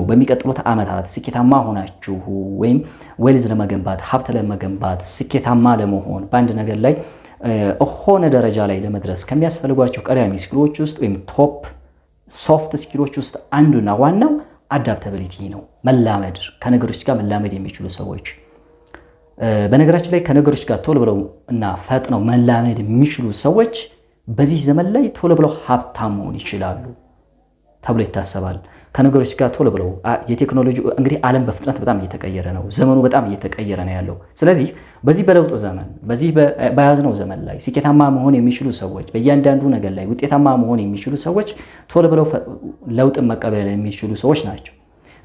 በሚቀጥሉት ዓመታት ስኬታማ ሆናችሁ ወይም ዌልዝ ለመገንባት ሀብት ለመገንባት ስኬታማ ለመሆን በአንድ ነገር ላይ ሆነ ደረጃ ላይ ለመድረስ ከሚያስፈልጓቸው ቀዳሚ ስኪሎች ውስጥ ወይም ቶፕ ሶፍት ስኪሎች ውስጥ አንዱና ዋናው አዳፕታቢሊቲ ነው። መላመድ፣ ከነገሮች ጋር መላመድ የሚችሉ ሰዎች። በነገራችን ላይ ከነገሮች ጋር ቶሎ ብለው እና ፈጥነው መላመድ የሚችሉ ሰዎች በዚህ ዘመን ላይ ቶሎ ብለው ሀብታም መሆን ይችላሉ ተብሎ ይታሰባል። ከነገሮች ጋር ቶሎ ብለው የቴክኖሎጂ እንግዲህ ዓለም በፍጥነት በጣም እየተቀየረ ነው። ዘመኑ በጣም እየተቀየረ ነው ያለው። ስለዚህ በዚህ በለውጥ ዘመን በዚህ በያዝነው ዘመን ላይ ስኬታማ መሆን የሚችሉ ሰዎች፣ በእያንዳንዱ ነገር ላይ ውጤታማ መሆን የሚችሉ ሰዎች ቶሎ ብለው ለውጥን መቀበል የሚችሉ ሰዎች ናቸው።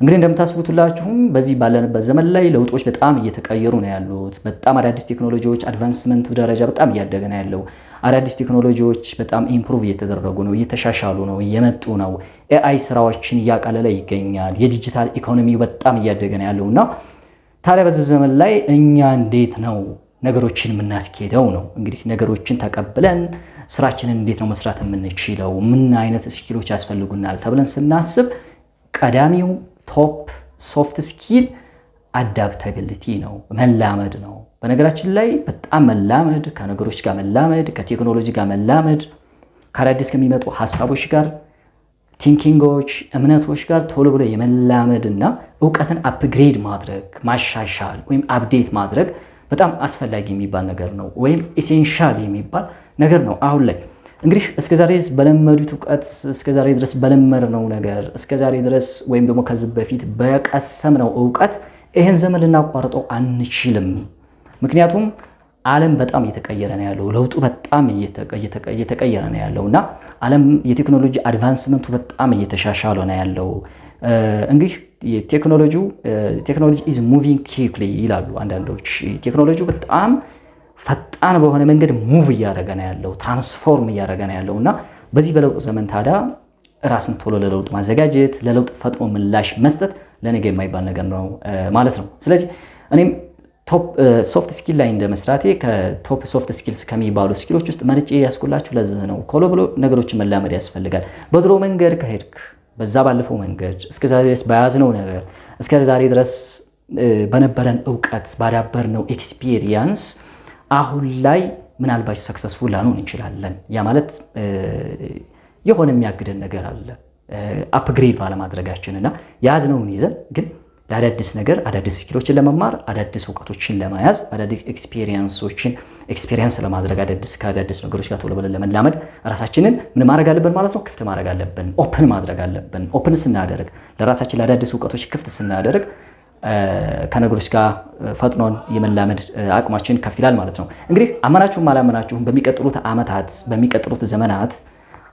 እንግዲህ እንደምታስቡት ሁላችሁም በዚህ ባለንበት ዘመን ላይ ለውጦች በጣም እየተቀየሩ ነው ያሉት። በጣም አዳዲስ ቴክኖሎጂዎች አድቫንስመንት ደረጃ በጣም እያደገ ነው ያለው። አዳዲስ ቴክኖሎጂዎች በጣም ኢምፕሩቭ እየተደረጉ ነው፣ እየተሻሻሉ ነው፣ እየመጡ ነው። ኤአይ ስራዎችን እያቀለለ ይገኛል። የዲጂታል ኢኮኖሚው በጣም እያደገ ነው ያለው እና ታዲያ በዚህ ዘመን ላይ እኛ እንዴት ነው ነገሮችን የምናስኬደው ነው? እንግዲህ ነገሮችን ተቀብለን ስራችንን እንዴት ነው መስራት የምንችለው? ምን አይነት ስኪሎች ያስፈልጉናል ተብለን ስናስብ ቀዳሚው ቶፕ ሶፍት ስኪል አዳፕታቢሊቲ ነው፣ መላመድ ነው። በነገራችን ላይ በጣም መላመድ፣ ከነገሮች ጋር መላመድ፣ ከቴክኖሎጂ ጋር መላመድ፣ ከአዳዲስ ከሚመጡ ሀሳቦች ጋር ቲንኪንጎች፣ እምነቶች ጋር ቶሎ ብሎ የመላመድ እና እውቀትን አፕግሬድ ማድረግ ማሻሻል ወይም አፕዴት ማድረግ በጣም አስፈላጊ የሚባል ነገር ነው፣ ወይም ኢሴንሻል የሚባል ነገር ነው። አሁን ላይ እንግዲህ እስከዛሬ ድረስ በለመዱት እውቀት እስከዛሬ ድረስ በለመድነው ነገር እስከዛሬ ድረስ ወይም ደግሞ ከዚህ በፊት በቀሰምነው እውቀት ይህን ዘመን ልናቋርጠው አንችልም። ምክንያቱም ዓለም በጣም እየተቀየረ ነው ያለው። ለውጡ በጣም እየተቀየረ ነው ያለው እና ዓለም የቴክኖሎጂ አድቫንስመንቱ በጣም እየተሻሻለ ነው ያለው። እንግዲህ ቴክኖሎጂ ኢዝ ሙቪንግ ኪክሊ ይላሉ አንዳንዶች። ቴክኖሎጂው በጣም ፈጣን በሆነ መንገድ ሙቭ እያደረገ ነው ያለው፣ ትራንስፎርም እያደረገ ነው ያለው እና በዚህ በለውጥ ዘመን ታዲያ ራስን ቶሎ ለለውጥ ማዘጋጀት፣ ለለውጥ ፈጥኖ ምላሽ መስጠት ለነገ የማይባል ነገር ነው ማለት ነው። ስለዚህ እኔም ቶፕ ሶፍት ስኪል ላይ እንደመስራቴ ከቶፕ ሶፍት ስኪልስ ከሚባሉ ስኪሎች ውስጥ መርጬ ያስኩላችሁ ለዚህ ነው። ቶሎ ብሎ ነገሮችን መላመድ ያስፈልጋል። በድሮ መንገድ ከሄድክ በዛ ባለፈው መንገድ እስከዛሬ ድረስ በያዝነው ነገር እስከዛሬ ድረስ በነበረን እውቀት ባዳበርነው ኤክስፒሪየንስ አሁን ላይ ምናልባት ሰክሰስፉል ላንሆን እንችላለን። ያ ማለት የሆነ የሚያግደን ነገር አለ አፕግሬድ ባለማድረጋችን እና ያዝነውን ይዘን ግን ለአዳዲስ ነገር አዳዲስ ስኪሎችን ለመማር አዳዲስ እውቀቶችን ለመያዝ አዳዲስ ኤክስፒሪየንስ ለማድረግ ከአዳዲስ ነገሮች ጋር ቶሎ ብለን ለመላመድ ራሳችንን ምን ማድረግ አለብን ማለት ነው? ክፍት ማድረግ አለብን፣ ኦፕን ማድረግ አለብን። ኦፕን ስናደርግ ለራሳችን ለአዳዲስ እውቀቶች ክፍት ስናደርግ ከነገሮች ጋር ፈጥኖን የመላመድ አቅማችን ከፍ ይላል ማለት ነው። እንግዲህ አመናችሁም አላመናችሁም በሚቀጥሉት ዓመታት በሚቀጥሉት ዘመናት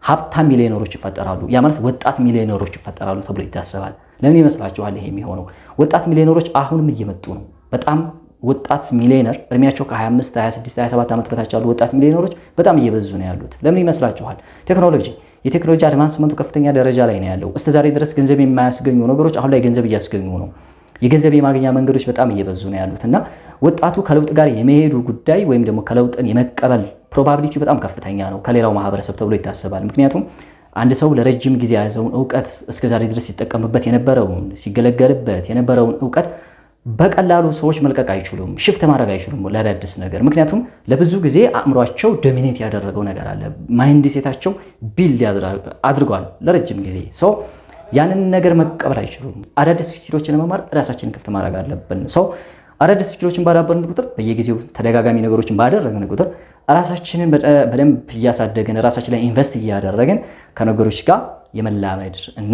ሀብታም ሚሊዮነሮች ይፈጠራሉ። ያ ማለት ወጣት ሚሊዮነሮች ይፈጠራሉ ተብሎ ይታሰባል። ለምን ይመስላችኋል ይሄ የሚሆነው? ወጣት ሚሊዮነሮች አሁንም እየመጡ ነው። በጣም ወጣት ሚሊዮነር እድሜያቸው ከ25 26 27 ዓመት በታች ያሉ ወጣት ሚሊዮነሮች በጣም እየበዙ ነው ያሉት። ለምን ይመስላችኋል? የቴክኖሎጂ አድቫንስመንቱ ከፍተኛ ደረጃ ላይ ነው ያለው። እስከዛሬ ድረስ ገንዘብ የማያስገኙ ነገሮች አሁን ላይ ገንዘብ እያስገኙ ነው። የገንዘብ የማግኛ መንገዶች በጣም እየበዙ ነው ያሉት እና ወጣቱ ከለውጥ ጋር የመሄዱ ጉዳይ ወይም ደግሞ ከለውጥን የመቀበል ፕሮባቢሊቲ በጣም ከፍተኛ ነው ከሌላው ማህበረሰብ ተብሎ ይታሰባል። ምክንያቱም አንድ ሰው ለረጅም ጊዜ የያዘውን እውቀት እስከዛሬ ድረስ ሲጠቀምበት የነበረውን ሲገለገልበት የነበረውን እውቀት በቀላሉ ሰዎች መልቀቅ አይችሉም፣ ሽፍት ማድረግ አይችሉም ለአዳዲስ ነገር። ምክንያቱም ለብዙ ጊዜ አእምሯቸው ዶሚኔት ያደረገው ነገር አለ፣ ማይንድ ሴታቸው ቢልድ አድርጓል ለረጅም ጊዜ ሰው ያንን ነገር መቀበል አይችሉም። አዳዲስ ስኪሎችን ለመማር ራሳችንን ክፍት ማድረግ አለብን። ሰው አዳዲስ ስኪሎችን ባዳበርን ቁጥር በየጊዜው ተደጋጋሚ ነገሮችን ባደረግን ቁጥር ራሳችንን በደንብ እያሳደግን ራሳችን ላይ ኢንቨስት እያደረግን ከነገሮች ጋር የመላመድ እና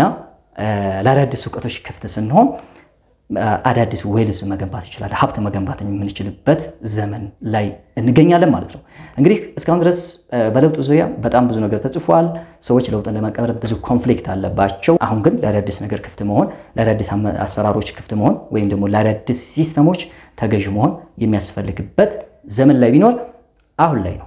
ለአዳዲስ እውቀቶች ክፍት ስንሆን አዳዲስ ዌልዝ መገንባት ይችላል፣ ሀብት መገንባት የምንችልበት ዘመን ላይ እንገኛለን ማለት ነው። እንግዲህ እስካሁን ድረስ በለውጥ ዙሪያ በጣም ብዙ ነገር ተጽፏል። ሰዎች ለውጥን ለመቀበል ብዙ ኮንፍሊክት አለባቸው። አሁን ግን ለአዳዲስ ነገር ክፍት መሆን፣ ለአዳዲስ አሰራሮች ክፍት መሆን ወይም ደግሞ ለአዳዲስ ሲስተሞች ተገዥ መሆን የሚያስፈልግበት ዘመን ላይ ቢኖር አሁን ላይ ነው።